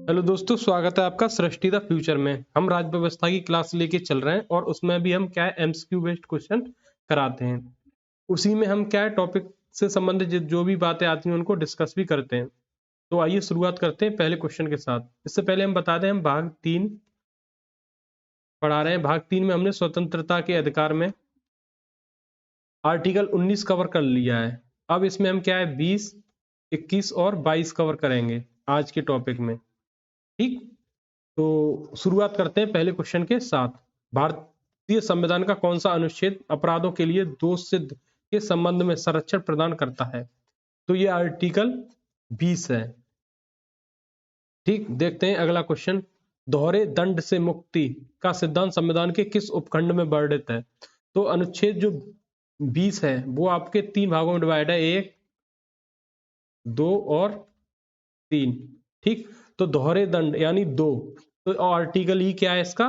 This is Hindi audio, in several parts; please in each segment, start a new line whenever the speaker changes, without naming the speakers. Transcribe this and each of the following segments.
हेलो दोस्तों, स्वागत है आपका सृष्टि द फ्यूचर में। हम राज्य व्यवस्था की क्लास लेके चल रहे हैं और उसमें भी हम क्या है एमसीक्यू बेस्ड क्वेश्चन कराते हैं। उसी में हम क्या है टॉपिक से संबंधित जो भी बातें आती हैं उनको डिस्कस भी करते हैं। तो आइए शुरुआत करते हैं पहले क्वेश्चन के साथ। इससे पहले हम बता दें, हम भाग 3 पढ़ा रहे हैं। भाग 3 में हमने स्वतंत्रता के अधिकार में आर्टिकल 19 कवर कर लिया है। अब इसमें हम क्या है 20, 21 और 22 कवर करेंगे आज के टॉपिक में। ठीक, तो शुरुआत करते हैं पहले क्वेश्चन के साथ। भारतीय संविधान का कौन सा अनुच्छेद अपराधों के लिए दोष सिद्ध के संबंध में संरक्षण प्रदान करता है? तो ये आर्टिकल 20 है। ठीक, देखते हैं अगला क्वेश्चन। दोहरे दंड से मुक्ति का सिद्धांत संविधान के किस उपखंड में वर्णित है? तो अनुच्छेद जो 20 है वो आपके 3 भागों में डिवाइड है, 1, 2 और 3। ठीक, तो दोहरे दंड यानी 2, तो आर्टिकल ही क्या है इसका?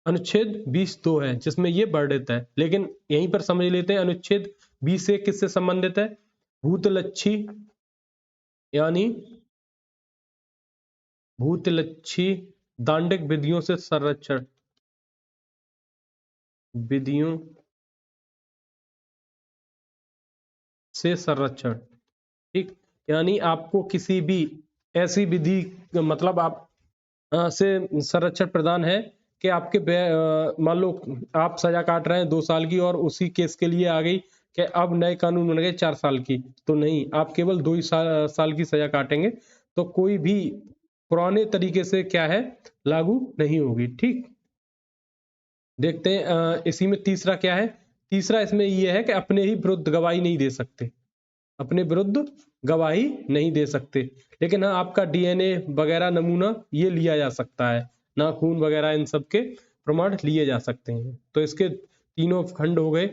अनुच्छेद 20(2) है जिसमें ये वर्णित है। लेकिन यहीं पर समझ लेते हैं अनुच्छेद 20 किससे संबंधित है? भूतलक्षी यानी भूतलक्षी दांडिक विधियों से संरक्षण, विधियों से संरक्षण। ठीक, यानी आपको किसी भी ऐसी विधि मतलब आप से संरक्षण प्रदान है कि आपके मान लो आप सजा काट रहे हैं 2 साल की और उसी केस के लिए आ गई कि अब नए कानून बन गए 4 साल की, तो नहीं, आप केवल 2 ही साल की सजा काटेंगे, तो कोई भी पुराने तरीके से क्या है लागू नहीं होगी। ठीक, देखते हैं इसी में तीसरा क्या है। तीसरा इसमें यह है कि अपने ही विरुद्ध गवाही नहीं दे सकते, अपने विरुद्ध गवाही नहीं दे सकते। लेकिन हाँ, आपका डीएनए वगैरह नमूना ये लिया जा सकता है, नाखून वगैरह इन सब के प्रमाण लिए जा सकते हैं। तो इसके तीनों खंड हो गए।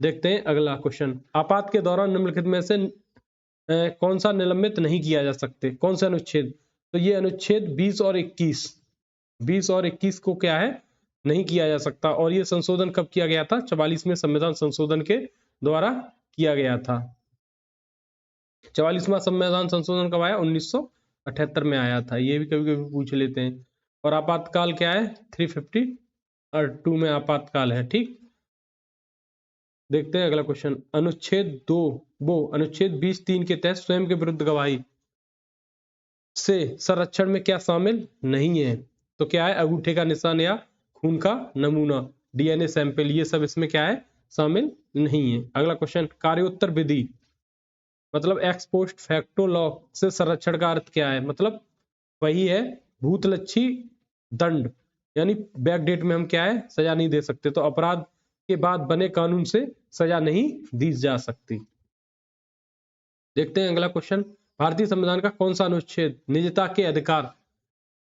देखते हैं अगला क्वेश्चन। आपात के दौरान निम्नलिखित में से कौन सा निलंबित नहीं किया जा सकते? कौन सा अनुच्छेद? तो ये अनुच्छेद 20 और 21, 20 और 21 को क्या है नहीं किया जा सकता। और ये संशोधन कब किया गया था? 44वें संविधान संशोधन के द्वारा किया गया था। 44वां संविधान संशोधन कब आया? 1978 में आया था। ये भी कभी कभी पूछ लेते हैं। और आपातकाल क्या है? 352 में आपातकाल है। ठीक, देखते हैं अगला क्वेश्चन। अनुच्छेद 20(3) के तहत स्वयं के विरुद्ध गवाही से संरक्षण में क्या शामिल नहीं है? तो क्या है? अंगूठे का निशान या खून का नमूना, डीएनए सैंपल, ये सब इसमें क्या है शामिल नहीं है। अगला क्वेश्चन। कार्योत्तर विधि मतलब एक्स पोस्ट फैक्टो लॉ से संरक्षण का अर्थ क्या है? मतलब वही है भूतलक्षी दंड, यानी बैक डेट में हम क्या है सजा नहीं दे सकते, तो अपराध के बाद बने कानून से सजा नहीं दी जा सकती। देखते हैं अगला क्वेश्चन। भारतीय संविधान का कौन सा अनुच्छेद निजता के अधिकार,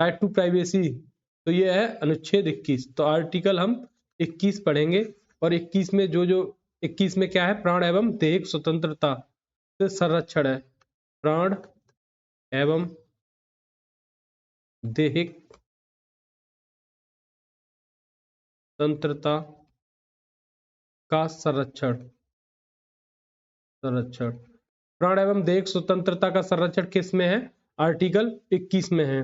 राइट टू प्राइवेसी, तो ये है अनुच्छेद 21। तो आर्टिकल हम 21 पढ़ेंगे। और 21 में जो 21 में क्या है? प्राण एवं दैहिक स्वतंत्रता से संरक्षण है। प्राण एवं दैहिक स्वतंत्रता का संरक्षण, प्राण एवं दैहिक स्वतंत्रता का संरक्षण किस में है? आर्टिकल 21 में है।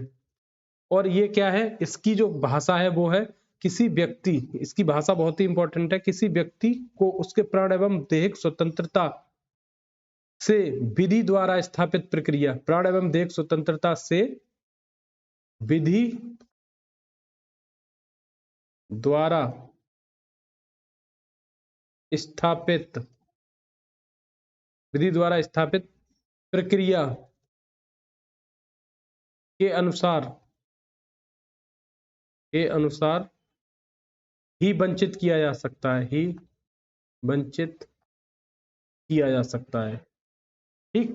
और ये क्या है? इसकी जो भाषा है वो है किसी व्यक्ति, इसकी भाषा बहुत ही इंपॉर्टेंट है, किसी व्यक्ति को उसके प्राण एवं दैहिक स्वतंत्रता से विधि द्वारा स्थापित प्रक्रिया, प्राण एवं दैहिक स्वतंत्रता से विधि द्वारा स्थापित, विधि द्वारा स्थापित प्रक्रिया के अनुसार ही वंचित किया जा सकता है, ही वंचित किया जा सकता है। ठीक,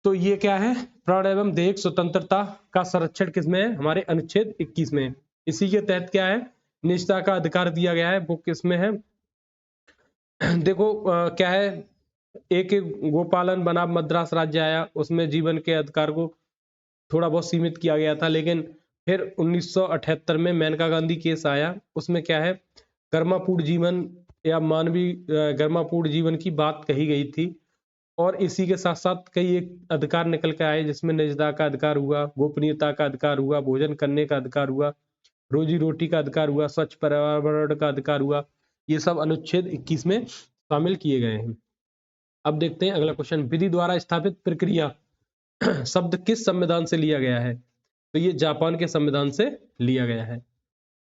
तो ये क्या है? प्राण एवं दैहिक स्वतंत्रता का संरक्षण किसमें है? हमारे अनुच्छेद 21 में। इसी के तहत क्या है निजता का अधिकार दिया गया है, वो किसमें है? देखो क्या है, एक गोपालन बनाम मद्रास राज्य आया, उसमें जीवन के अधिकार को थोड़ा बहुत सीमित किया गया था। लेकिन फिर 1978 में मेनका गांधी केस आया, उसमें क्या है गर्मापूर्ण जीवन या मानवीय गर्मापूर्ण जीवन की बात कही गई थी। और इसी के साथ साथ कई एक अधिकार निकल के आए, जिसमें निजता का अधिकार हुआ, गोपनीयता का अधिकार हुआ, भोजन करने का अधिकार हुआ, रोजी रोटी का अधिकार हुआ, स्वच्छ पर्यावरण का अधिकार हुआ। ये सब अनुच्छेद 21 में शामिल किए गए हैं। अब देखते हैं अगला क्वेश्चन, विधि द्वारा स्थापित प्रक्रिया शब्द किस संविधान से लिया गया है? तो ये जापान के संविधान से लिया गया है।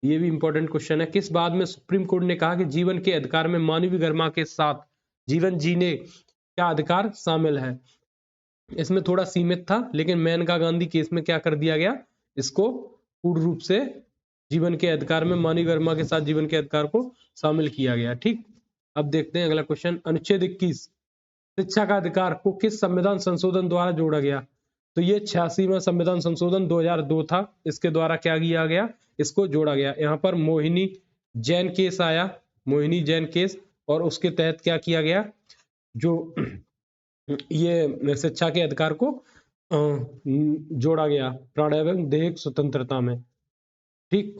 ये भी इंपॉर्टेंट क्वेश्चन है। किस बात में सुप्रीम कोर्ट ने कहा कि जीवन के अधिकार में मानवीय गरिमा के साथ जीवन जीने का अधिकार शामिल है? इसमें थोड़ा सीमित था, लेकिन मेनका गांधी केस में क्या कर दिया गया, इसको पूर्ण रूप से जीवन के अधिकार में मानवीय गरिमा के साथ जीवन के अधिकार को शामिल किया गया। ठीक, अब देखते हैं अगला क्वेश्चन, अनुच्छेद 21 शिक्षा का अधिकार को किस संविधान संशोधन द्वारा जोड़ा गया? तो ये 86वां संविधान संशोधन 2002 था, इसके द्वारा क्या किया गया, इसको जोड़ा गया। यहाँ पर मोहिनी जैन केस आया, मोहिनी जैन केस, और उसके तहत क्या किया गया, जो ये शिक्षा के अधिकार को जोड़ा गया प्राण एवं दैहिक स्वतंत्रता में। ठीक,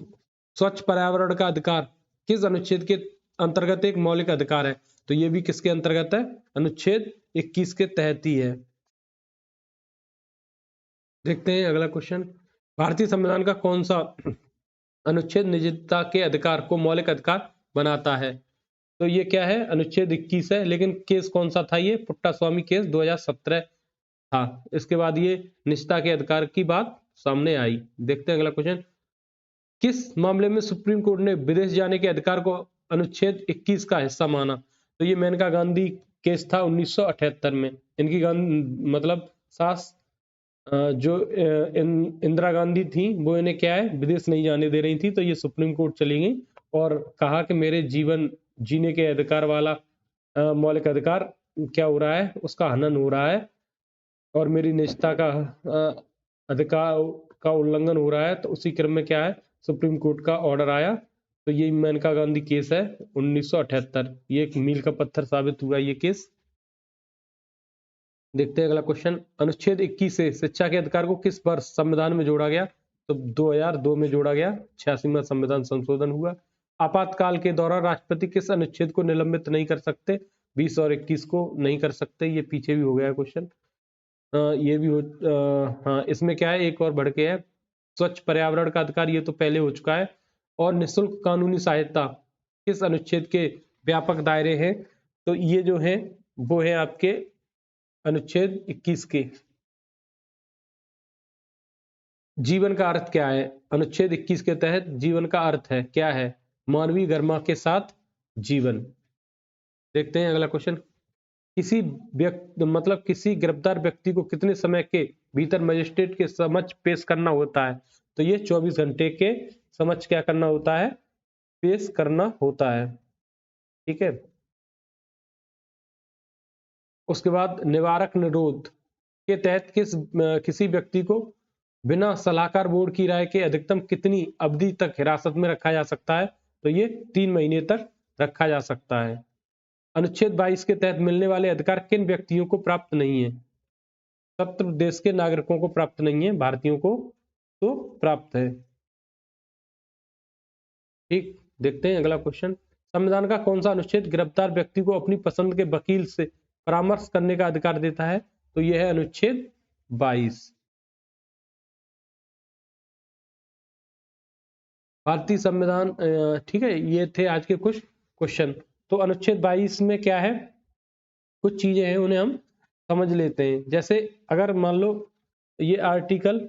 स्वच्छ पर्यावरण का अधिकार किस अनुच्छेद के अंतर्गत एक मौलिक अधिकार है? तो ये भी किसके अंतर्गत है, अनुच्छेद 21 के तहत ही है। देखते हैं अगला क्वेश्चन, भारतीय संविधान का कौन सा अनुच्छेद निजता के अधिकार को मौलिक अधिकार बनाता है? तो ये क्या है, अनुच्छेद 21 है, लेकिन केस कौन सा था, ये पुट्टास्वामी केस 2017 था। इसके बाद ये निजता के अधिकार की बात सामने आई। देखते हैं अगला क्वेश्चन, किस मामले में सुप्रीम कोर्ट ने विदेश जाने के अधिकार को अनुच्छेद 21 का हिस्सा माना? तो ये मेनका गांधी केस था 1978 में। इनकी मतलब सास जो इंदिरा गांधी थी, वो इन्हें क्या है, विदेश नहीं जाने दे रही थी, तो ये सुप्रीम कोर्ट चली गई और कहा कि मेरे जीवन जीने के अधिकार वाला मौलिक अधिकार क्या हो रहा है, उसका हनन हो रहा है और मेरी निजता का अधिकार का उल्लंघन हो रहा है। तो उसी क्रम में क्या है, सुप्रीम कोर्ट का ऑर्डर आया। तो ये मेनका गांधी केस है 1978, ये एक मील का पत्थर साबित हुआ ये केस। देखते हैं अगला क्वेश्चन, अनुच्छेद 21 से शिक्षा के अधिकार को किस वर्ष संविधान में जोड़ा गया? तो 2002 में जोड़ा गया, 86वां संविधान संशोधन हुआ। आपातकाल के दौरान राष्ट्रपति किस अनुच्छेद को निलंबित नहीं कर सकते? 20 और 21 को नहीं कर सकते, ये पीछे भी हो गया क्वेश्चन। ये भी हो हाँ, इसमें क्या है, एक और बढ़ के है, स्वच्छ पर्यावरण का अधिकार, ये तो पहले हो चुका है। और निःशुल्क कानूनी सहायता किस अनुच्छेद के व्यापक दायरे हैं? तो ये जो है वो है आपके अनुच्छेद 21 के। जीवन का अर्थ क्या है? अनुच्छेद 21 के तहत जीवन का अर्थ है क्या है, मानवीय गरिमा के साथ जीवन। देखते हैं अगला क्वेश्चन, किसी मतलब किसी गिरफ्तार व्यक्ति को कितने समय के भीतर मजिस्ट्रेट के समक्ष पेश करना होता है? तो ये 24 घंटे के समक्ष क्या करना होता है, पेश करना होता है। ठीक है, उसके बाद निवारक निरोध के तहत किसी व्यक्ति को बिना सलाहकार बोर्ड की राय के अधिकतम कितनी अवधि तक हिरासत में रखा जा सकता है? तो ये 3 महीने तक रखा जा सकता है। अनुच्छेद 22 के तहत मिलने वाले अधिकार किन व्यक्तियों को प्राप्त नहीं है? सत्र देश के नागरिकों को प्राप्त नहीं है, भारतीयों को तो प्राप्त है। ठीक, देखते हैं अगला क्वेश्चन, संविधान का कौन सा अनुच्छेद गिरफ्तार व्यक्ति को अपनी पसंद के वकील से परामर्श करने का अधिकार देता है? तो यह है अनुच्छेद 22। भारतीय संविधान ठीक है, ये थे आज के कुछ क्वेश्चन। तो अनुच्छेद 22 में क्या है, कुछ चीजें हैं उन्हें हम समझ लेते हैं। जैसे अगर मान लो ये आर्टिकल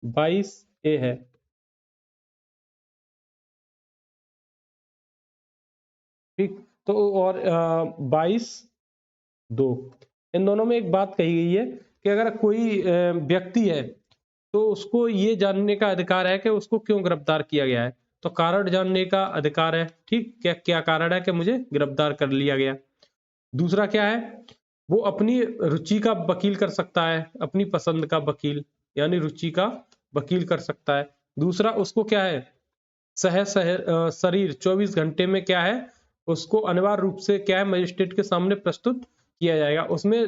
22A है, ठीक, तो और 22(2), इन दोनों में एक बात कही गई है कि अगर कोई व्यक्ति है तो उसको ये जानने का अधिकार है कि उसको क्यों गिरफ्तार किया गया है, तो कारण जानने का अधिकार है। ठीक, क्या क्या कारण है कि मुझे गिरफ्तार कर लिया गया। दूसरा क्या है, वो अपनी रुचि का वकील कर सकता है, अपनी पसंद का वकील यानी रुचि का वकील कर सकता है। दूसरा उसको क्या है, शरीर 24 घंटे में क्या है, उसको अनिवार्य रूप से क्या है, मजिस्ट्रेट के सामने प्रस्तुत किया जाएगा। उसमें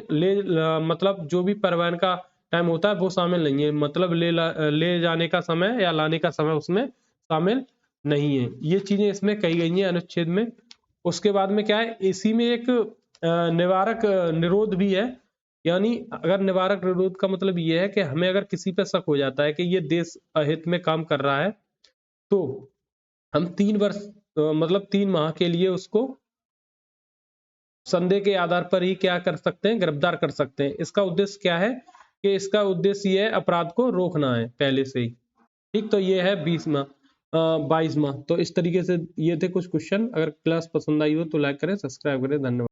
मतलब जो भी परिवहन का टाइम होता है वो शामिल नहीं है, मतलब ले जाने का समय या लाने का समय उसमें शामिल नहीं है। ये चीजें इसमें कही गई हैं अनुच्छेद में। उसके बाद में क्या है, इसी में एक निवारक निरोध भी है, यानी अगर निवारक निरोध का मतलब ये है कि हमें अगर किसी पे शक हो जाता है कि ये देश अहित में काम कर रहा है, तो हम 3 वर्ष मतलब 3 माह के लिए उसको संदेह के आधार पर ही क्या कर सकते हैं, गिरफ्तार कर सकते हैं। इसका उद्देश्य क्या है कि इसका उद्देश्य ये है अपराध को रोकना है पहले से ही। ठीक, तो ये है 20वां 22वां। तो इस तरीके से ये थे कुछ क्वेश्चन। अगर क्लास पसंद आई हो तो लाइक करें, सब्सक्राइब करें। धन्यवाद।